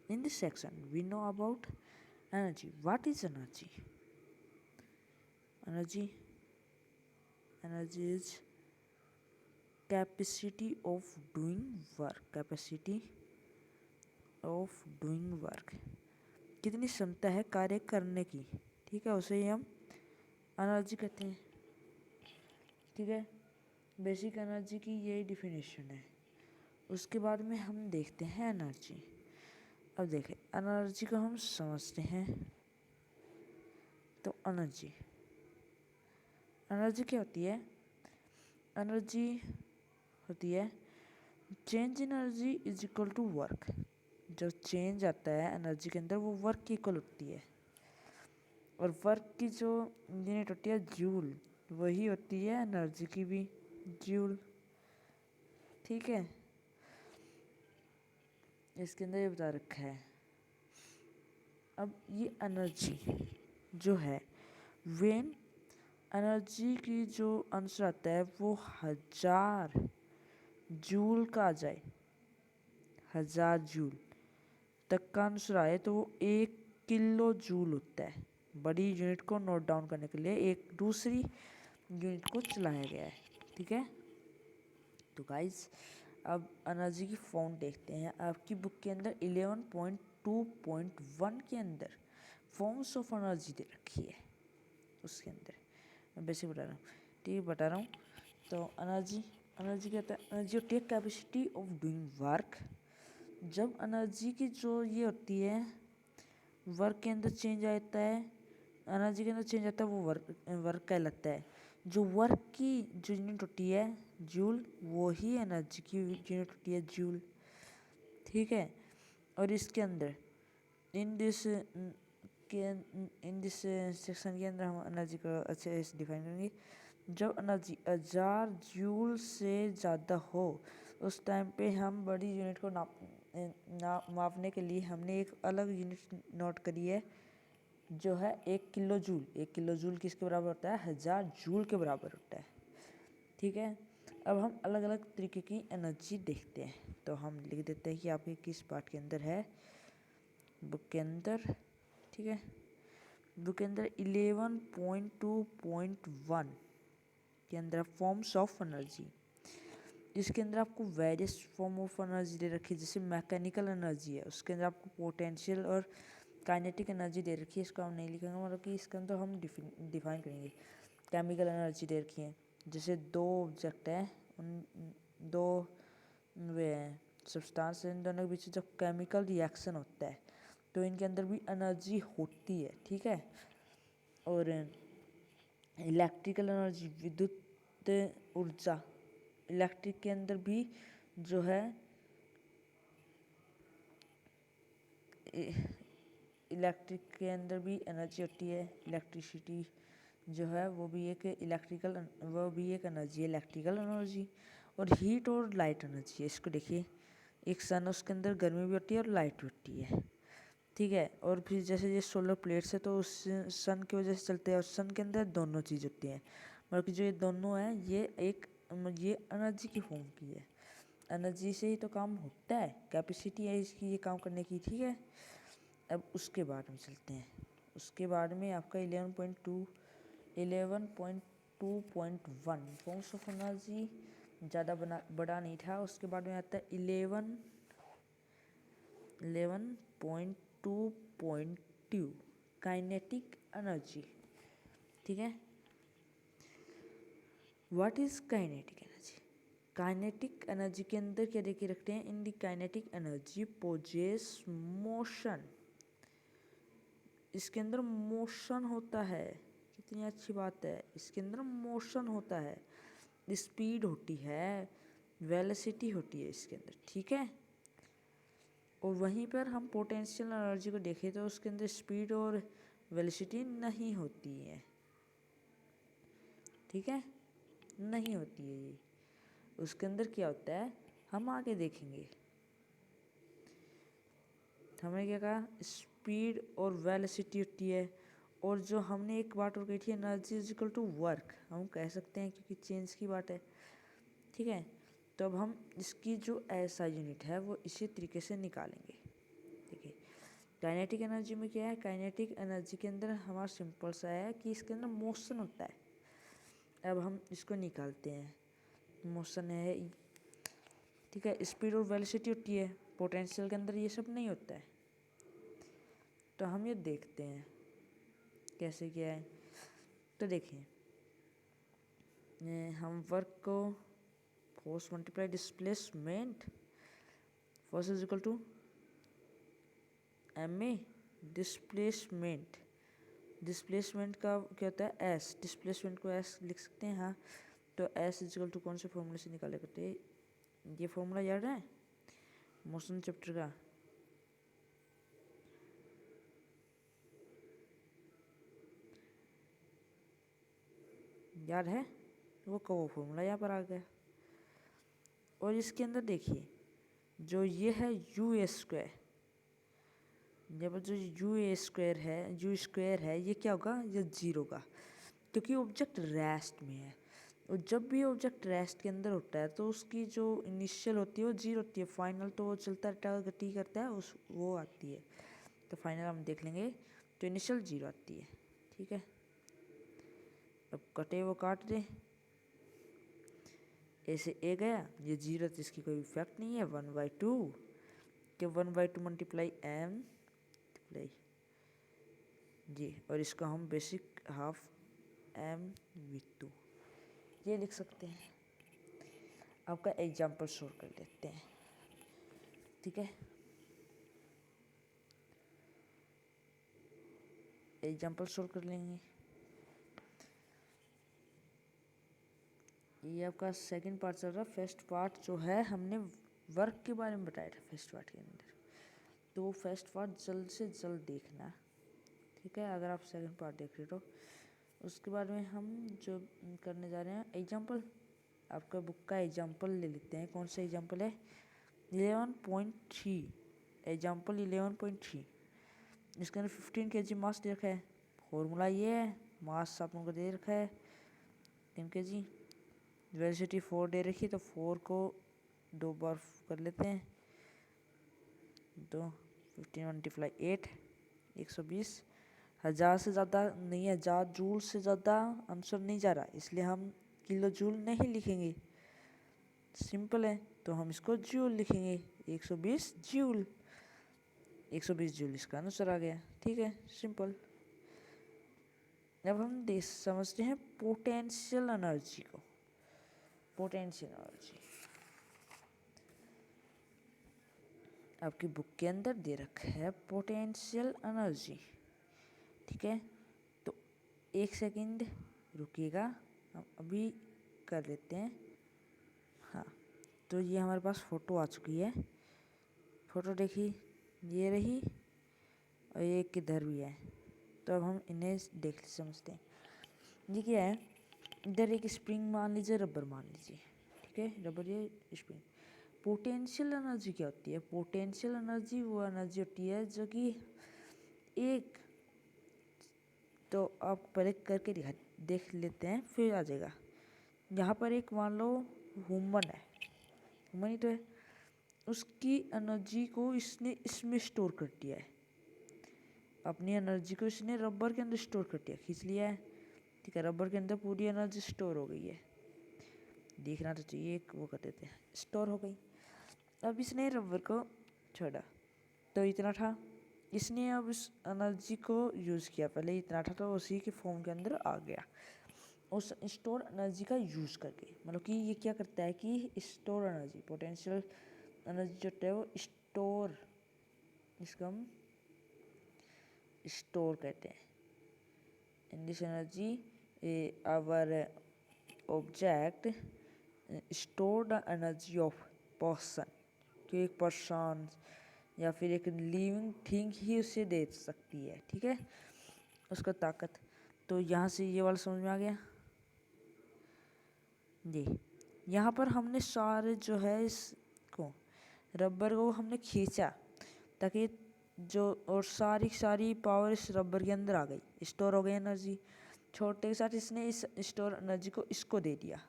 In this section, we know about energy. What is energy? Energy is capacity of doing work. Capacity of doing work, कितनी क्षमता है कार्य करने की, ठीक है, उसे ही हम एनर्जी कहते हैं। ठीक है, बेसिक एनर्जी की यही डिफिनेशन है। उसके बाद में हम देखते हैं एनर्जी। अब देखें एनर्जी को हम समझते हैं। तो एनर्जी क्या होती है? एनर्जी होती है change in energy is equal to work. जब चेंज आता है एनर्जी के अंदर वो वर्क की इक्वल होती है। और वर्क की जो यूनिट होती है जूल, वही होती है एनर्जी की भी, जूल। ठीक है, इसके अंदर ये बता रखा है। अब ये एनर्जी जो है, वेन एनर्जी की जो आंसर आता है वो 1000 जूल का आ जाए, 1000 जूल तक का आंसर आए तो वो 1 किलो जूल होता है। बड़ी यूनिट को नोट डाउन करने के लिए एक दूसरी यूनिट को चलाया गया है। ठीक है, तो गाइस अब एनर्जी की फॉर्म देखते हैं। आपकी बुक के अंदर 11.2.1 के अंदर फॉर्म्स ऑफ एनर्जी दे रखी है। उसके अंदर मैं बेसिक बता रहा हूँ, ठीक है, बता रहा हूँ। तो एनर्जी कहता है एनर्जी होती है कैपेसिटी ऑफ डूइंग वर्क। जब एनर्जी की जो ये होती है वर्क के अंदर चेंज आता है, एनर्जी के अंदर चेंज आता है, वो वर्क कहलाता है। जो वर्क की जो यूनिट होती है जूल, वो ही एनर्जी की यूनिट होती है जूल। ठीक है, और इसके अंदर इन दिस सेक्शन के अंदर हम एनर्जी को अच्छे से डिफाइन करेंगे। जब एनर्जी 1000 जूल से ज़्यादा हो उस टाइम पे हम बड़ी यूनिट को मापने के लिए हमने एक अलग यूनिट नोट करी है जो है 1 किलो जूल। 1 किलो जूल किसके बराबर होता है? 1000 जूल के बराबर होता है। ठीक है, अब हम अलग अलग तरीके की एनर्जी देखते हैं। तो हम लिख देते हैं कि आपके किस पार्ट के अंदर है बुक के अंदर। ठीक है, बुक के अंदर 11.2.1 के अंदर फॉर्म्स ऑफ एनर्जी, जिसके अंदर आपको वेरियस फॉर्म ऑफ एनर्जी दे रखी है। जैसे मैकेनिकल एनर्जी है, उसके अंदर आपको पोटेंशियल और काइनेटिक एनर्जी दे रखी है। इसको हम नहीं लिखेंगे, मतलब कि इसके अंदर हम डिफाइन करेंगे। केमिकल एनर्जी दे रखी है, जैसे 2 ऑब्जेक्ट है, उन 2 वे हैं सब्सटेंस, इन दोनों के बीच जब केमिकल रिएक्शन होता है तो इनके अंदर भी एनर्जी होती है। ठीक है, और इलेक्ट्रिकल एनर्जी, विद्युत ऊर्जा, इलेक्ट्रिक के अंदर भी जो है इलेक्ट्रिक के अंदर भी एनर्जी होती है। इलेक्ट्रिसिटी जो है वो भी एक इलेक्ट्रिकल, वो भी एक एनर्जी है, इलेक्ट्रिकल एनर्जी। और हीट और लाइट एनर्जी है। इसको देखिए, एक सन, उसके अंदर गर्मी भी होती है और लाइट भी होती है। ठीक है, और फिर जैसे ये सोलर प्लेट्स है तो उस सन की वजह से चलते हैं, और सन के अंदर दोनों चीज़ होती हैं। मतलब कि जो ये दोनों हैं ये एनर्जी की फॉर्म की है। एनर्जी से ही तो काम होता है, कैपेसिटी है इसकी ये काम करने की। ठीक है, अब उसके बाद में चलते हैं। उसके बाद में आपका 11.2.1 फॉर्म्स ऑफ एनर्जी ज़्यादा बड़ा नहीं था। उसके बाद में आता है 11.2.2 काइनेटिक एनर्जी। ठीक है, what is kinetic energy? Kinetic energy के अंदर क्या देखे रखते हैं? In the kinetic energy possess motion. इसके अंदर मोशन होता है, कितनी अच्छी बात है, इसके अंदर मोशन होता है, स्पीड होती है, वेलोसिटी होती है इसके अंदर। ठीक है, और वहीं पर हम पोटेंशियल एनर्जी को देखें तो उसके अंदर स्पीड और वेलोसिटी नहीं होती है। ठीक है, नहीं होती है ये। उसके अंदर क्या होता है हम आगे देखेंगे। हमने क्या कहा? स्पीड और वेलोसिटी होती है। और जो हमने एक बात और कही थी, energy is equal to work, हम कह सकते हैं क्योंकि चेंज की बात है। ठीक है, तो अब हम इसकी जो ऐसा यूनिट है वो इसी तरीके से निकालेंगे। देखिए, काइनेटिक एनर्जी में क्या है, काइनेटिक एनर्जी के अंदर हमारा सिंपल सा है कि इसके अंदर मोशन होता है। अब हम इसको निकालते हैं, मोशन है, ठीक है, स्पीड और वेलोसिटी होती है, पोटेंशियल के अंदर ये सब नहीं होता है। तो हम ये देखते हैं कैसे क्या है। तो देखिए हम वर्क को force multiply displacement, force is equal to M A displacement, displacement का क्या होता है एस, डिस्प्लेसमेंट को एस लिख सकते हैं। हाँ, तो एस इज इक्वल टू कौन से फॉर्मूले से निकाले करते हैं, ये फॉर्मूला याद है मोशन चैप्टर का, याद है, वो फॉर्मूला यहाँ पर आ गया। और इसके अंदर देखिए जो ये है यू ए स्क्वायर, जब जो यू स्क्वायर है ये क्या होगा, ये जीरो का, क्योंकि ऑब्जेक्ट रेस्ट में है। और जब भी ऑब्जेक्ट रेस्ट के अंदर होता है तो उसकी जो इनिशियल होती है वो जीरो होती है, फाइनल तो वो चलता रहता है, गति करता है उस वो आती है। तो फाइनल हम देख लेंगे, तो इनिशियल जीरो आती है, ठीक है। अब कटे वो काट दे, ऐसे ए गया, ये जीरो तो इसकी कोई इफेक्ट नहीं है, 1/2 के 1/2 मल्टीप्लाई एम जी, और इसका हम बेसिक हाफ एम विथ 2 ये लिख सकते हैं। आपका एग्जाम्पल शोर कर लेते हैं, ठीक है। एग्जाम्पल शोर कर लेंगे। ये आपका सेकंड पार्ट चल रहा है। फर्स्ट पार्ट जो है हमने वर्क के बारे में बताया था फर्स्ट पार्ट के अंदर, तो फर्स्ट पार्ट जल्द से जल्द देखना, ठीक है, अगर आप सेकंड पार्ट देख रहे हो तो। उसके बाद में हम जो करने जा रहे हैं एग्जाम्पल, आपका बुक का एग्जाम्पल ले लेते हैं। कौन सा एग्जाम्पल है, 11.3, एग्जाम्पल 11.3। इसके अंदर 15 kg मास दे रखा है, फॉर्मूला ये है, मास आप लोगों को दे रखा है 10 kg, वेलोसिटी 4 दे रखी है, तो 4 को 2 बार कर लेते हैं, तो 15 मल्टीप्लाई 8 120, 1000 से ज़्यादा नहीं है, 1000 जूल से ज़्यादा आंसर नहीं जा रहा, इसलिए हम किलो जूल नहीं लिखेंगे, सिंपल है। तो हम इसको जूल लिखेंगे, 120 जूल, 120 जूल इसका आंसर आ गया, ठीक है, सिंपल। अब हम समझते हैं पोटेंशियल एनर्जी को। पोटेंशियल एनर्जी आपकी बुक के अंदर दे रखा है पोटेंशियल एनर्जी, ठीक है। तो एक सेकंड रुकिएगा, हम अभी कर लेते हैं। हाँ, तो ये हमारे पास फ़ोटो आ चुकी है, फ़ोटो देखी, ये रही, और ये किधर भी है। तो अब हम इन्हें देख समझते हैं। ये क्या है, इधर एक स्प्रिंग मान लीजिए, रबर मान लीजिए, ठीक है, रबर ये स्प्रिंग। पोटेंशियल एनर्जी क्या होती है, पोटेंशियल एनर्जी वो एनर्जी होती है जो कि एक, तो आप पहले करके देख लेते हैं फिर आ जाएगा। यहाँ पर एक मान लो ह्यूमन है, ह्यूमन ही तो है, उसकी एनर्जी को इसने इसमें स्टोर कर दिया है, अपनी एनर्जी को इसने रबर के अंदर स्टोर कर दिया, खींच लिया है, ठीक है, रबर के अंदर पूरी एनर्जी स्टोर हो गई है, देखना तो चाहिए, एक वो कर देते हैं, स्टोर हो गई। अब इसने रबर को छोड़ा, तो इतना था, इसने अब इस एनर्जी को यूज़ किया, पहले इतना था तो उसी के फॉर्म के अंदर आ गया, उस स्टोर एनर्जी का यूज़ करके, मतलब कि ये क्या करता है कि स्टोर एनर्जी, पोटेंशियल एनर्जी जो है वो स्टोर, इसको हम स्टोर कहते हैं। In this energy our object store the energy of person, कि एक पर्सन या फिर एक लिविंग थिंग ही उसे दे सकती है, ठीक है, उसका ताकत। तो यहाँ से ये वाला समझ में आ गया जी। यहाँ पर हमने सारे जो है इसको रबर को हमने खींचा, ताकि जो और सारी सारी पावर इस रबर के अंदर आ गई, स्टोर हो गई एनर्जी, छोटे के साथ इसने इस स्टोर एनर्जी को इसको दे दिया,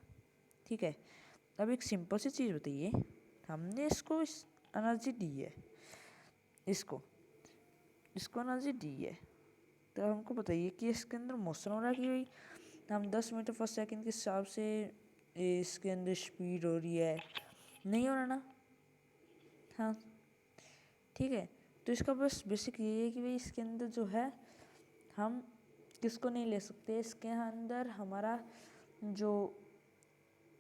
ठीक है। अब एक सिंपल सी चीज़ बताइए, हमने इसको इस एनर्जी दी है इसको, इसको एनर्जी डी है। तो हमको बताइए कि इसके अंदर मोशन हो रहा है कि भाई हम 10 मीटर पर सेकंड के हिसाब से इसके अंदर स्पीड हो रही है, नहीं हो रहा ना। हाँ ठीक है, तो इसका बस बेसिक ये है कि भाई इसके अंदर जो है हम किसको नहीं ले सकते, इसके अंदर हमारा जो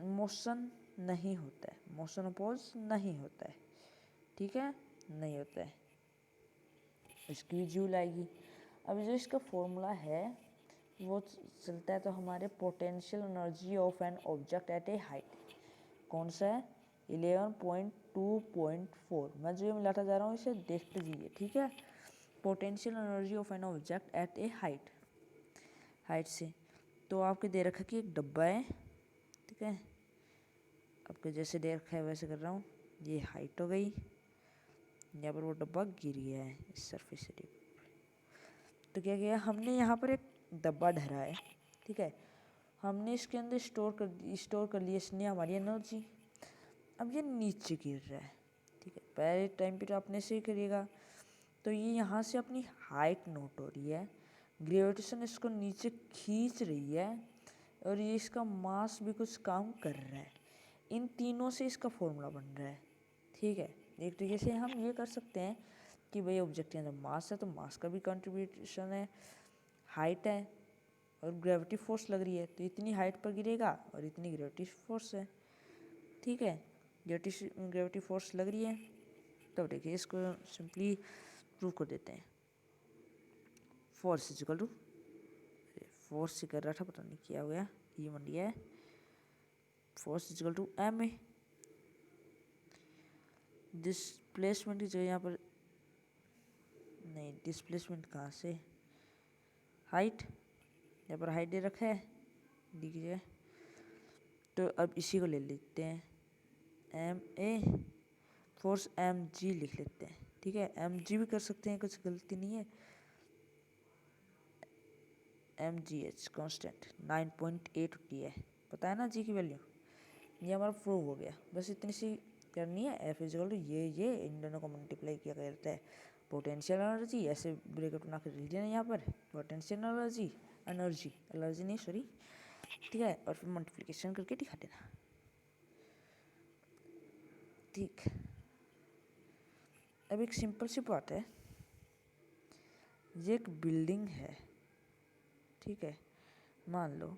मोशन नहीं होता है, मोशन अपोज नहीं होता है, ठीक है, नहीं होता है, इसकी भी जूल आएगी। अब जो इसका फॉर्मूला है वो चलता है तो हमारे potential energy of an object at A height, कौन सा है 11.2.4। मैं जो ये मिलाता जा रहा हूँ इसे देखते जाइए, ठीक है। Potential energy of an object at A height, height से तो आपके दे रखा कि एक डब्बा है, ठीक है, आपके जैसे दे रखा है वैसे कर रहा हूँ। ये हाइट हो गई, यहाँ पर वो डब्बा गिर गया है इस सरफेस से। तो क्या किया हमने, यहाँ पर एक डब्बा धरा है, ठीक है, हमने इसके अंदर स्टोर कर लिया इसने हमारी एनर्जी। अब ये नीचे गिर रहा है, ठीक है, पहले टाइम पे तो आपने से ही करिएगा। तो ये यहाँ से अपनी हाइट नोट हो रही है, ग्रेविटेशन इसको नीचे खींच रही है और ये इसका मास भी कुछ काम कर रहा है। इन तीनों से इसका फॉर्मूला बन रहा है, ठीक है। एक तरीके से हम ये कर सकते हैं कि भाई ऑब्जेक्ट के अंदर मास है तो मास का भी कंट्रीब्यूशन है, हाइट है और ग्रेविटी फोर्स लग रही है तो इतनी हाइट पर गिरेगा और इतनी ग्रेविटी फोर्स है, ठीक है, ग्रेविटी फोर्स लग रही है। तब देखिए इसको सिंपली प्रूव कर देते हैं। Force is equal to, force से कर रहा था पता नहीं क्या हो गया, ये बन गया है force is equal to M A. Displacement की जगह यहाँ पर नहीं, डिस्प्लेसमेंट कहाँ से, हाइट, यहाँ पर हाइट दे रखा है डी की जगह, तो अब इसी को ले लेते हैं M A, force M G लिख लेते हैं, ठीक है, एम जी भी कर सकते हैं, कुछ गलती नहीं है। एम जी एच कॉन्स्टेंट 9.8 होती है, पता है ना जी की वैल्यू, ये हमारा प्रूव हो गया। बस इतनी सी करनी है, एफ इज इक्वल टू ये इन दोनों को मल्टीप्लाई किया करता है, पोटेंशियल एनर्जी ऐसे ब्रेकेट बना कर लिख देना यहाँ पर, पोटेंशियल एनर्जी, एनर्जी नहीं सॉरी, ठीक है, और फिर मल्टीप्लिकेशन करके दिखा देना, ठीक। अब एक सिंपल सी बात है, ये एक बिल्डिंग है, ठीक है, मान लो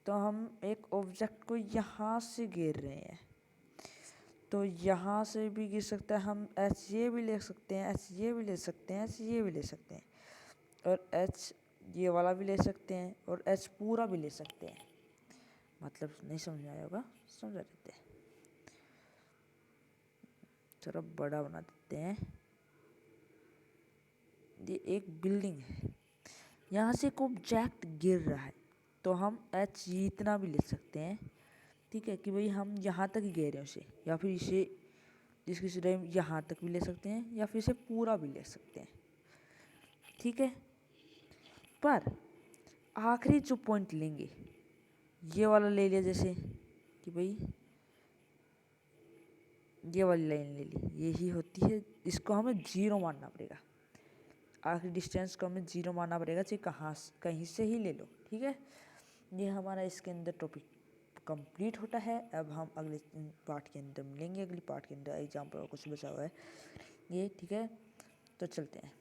तो हम एक ऑब्जेक्ट को यहाँ से घेर रहे हैं, तो यहाँ से भी गिर सकता है, हम एच ये भी ले सकते हैं, एच ये भी ले सकते हैं, एच ये भी ले सकते हैं, और एच ये वाला भी ले सकते हैं, और एच पूरा भी ले सकते हैं। मतलब नहीं समझ में आया होगा, समझा देते हैं, थोड़ा बड़ा बना देते हैं। ये एक बिल्डिंग है, यहाँ से एक ऑब्जेक्ट गिर रहा है तो हम एच इतना भी ले सकते हैं, ठीक है, कि भाई हम यहाँ तक ही गए रहे हैं उसे, या फिर इसे जिसकी सीधा यहाँ तक भी ले सकते हैं, या फिर इसे पूरा भी ले सकते हैं, ठीक है। पर आखिरी जो पॉइंट लेंगे ये वाला ले लिया, जैसे कि भाई ये वाली लाइन ले ली, यही होती है, इसको हमें जीरो मानना पड़ेगा, आखिरी डिस्टेंस को हमें जीरो मानना पड़ेगा, चाहे कहीं से ही ले लो, ठीक है। ये हमारा इसके अंदर टॉपिक कंप्लीट होता है। अब हम अगले पार्ट के अंदर मिलेंगे, अगली पार्ट के अंदर एग्जाम्पल और कुछ बचा हुआ है ये, ठीक है, तो चलते हैं।